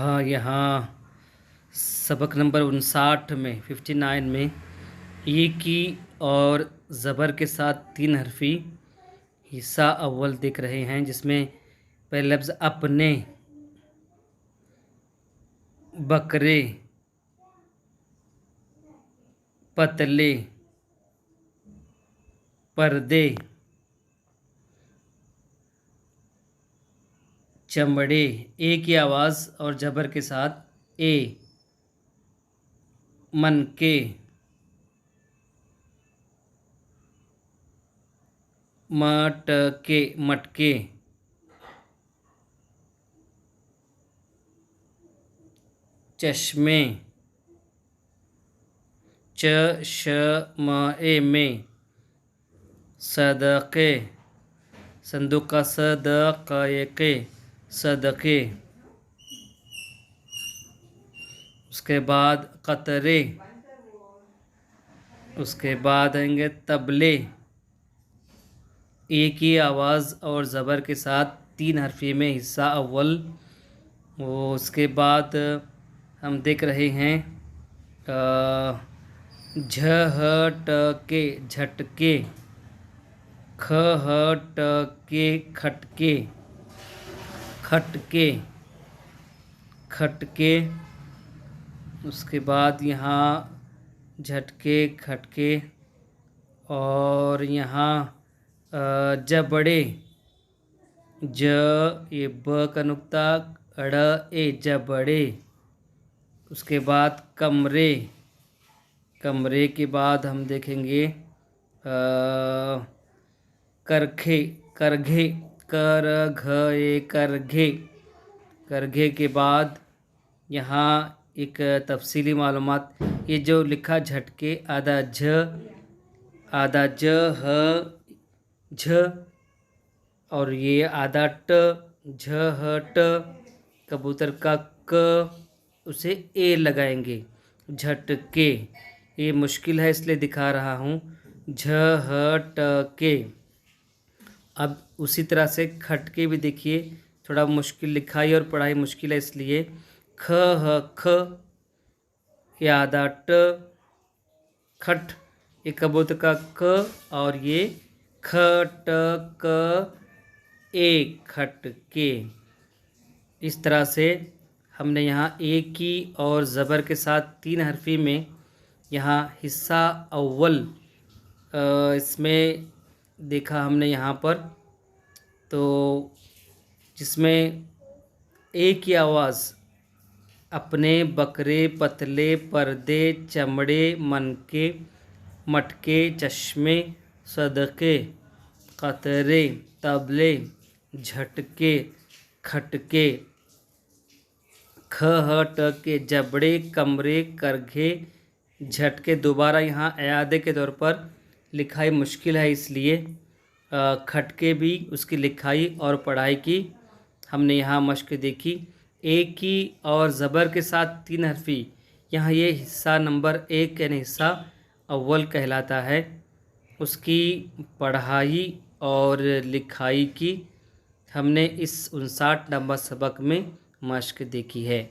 हाँ, यहाँ सबक नंबर 59 में 59 में ई की और ज़बर के साथ 3 हरफ़ी हिस्सा अव्वल देख रहे हैं, जिसमें पहले लफ्ज़ अपने, बकरे, पतले, पर्दे, चमड़े। ए की आवाज़ और ज़बर के साथ ए, मनके, मटके, मटके, चश्मे, चश्मे में, सदक़े, संदूक का सदक़े, सदक़े। उसके बाद क़तरे, उसके बाद आएंगे तबले। ए की आवाज़ और ज़बर के साथ 3 हरफ़ी में हिस्सा अव्वल। वो उसके बाद हम देख रहे हैं झटके, झटके, खटके, खटके, खटके, खटके। उसके बाद यहाँ झटके, खटके, और यहाँ जबड़े, ज ये ब का नुक्ता, अड़ ए, जबड़े। उसके बाद कमरे, कमरे के बाद हम देखेंगे करखे, करघे, कर घ ए, करघे, करघे के बाद यहाँ एक तफसीली मालूमात, ये जो लिखा झटके, आधा झ, आधा ज, ह, झ, और ये आधा ट, झ, ह, ट, कबूतर का क, उसे ए लगाएंगे, झटके। ये मुश्किल है इसलिए दिखा रहा हूँ, झ, ह, ट, के। अब उसी तरह से खटके भी देखिए, थोड़ा मुश्किल, लिखाई और पढ़ाई मुश्किल है इसलिए ख, ह, ख, ये आधा ट, खट, ये कबूतर का क, और ये ख, ट, क, ए, खटके। इस तरह से हमने यहाँ ए की और ज़बर के साथ 3 हरफ़ी में यहाँ हिस्सा अव्वल इसमें देखा हमने यहाँ पर, तो जिसमें ए की आवाज़ अपने, बकरे, पतले, पर्दे, चमड़े, मनके, मटके, चश्मे, सदक़े, क़तरे, तबले, झटके, खटके, ख, ह, ट के, जबड़े, कमरे, करघे, झटके। दोबारा यहाँ इयादे के तौर पर लिखाई मुश्किल है इसलिए खटके भी उसकी लिखाई और पढ़ाई की हमने यहाँ मश्क देखी। ए की और ज़बर के साथ 3 हरफ़ी, यहाँ ये हिस्सा नंबर 1 यानी हिस्सा अव्वल कहलाता है। उसकी पढ़ाई और लिखाई की हमने इस 59 नंबर सबक में मश्क देखी है।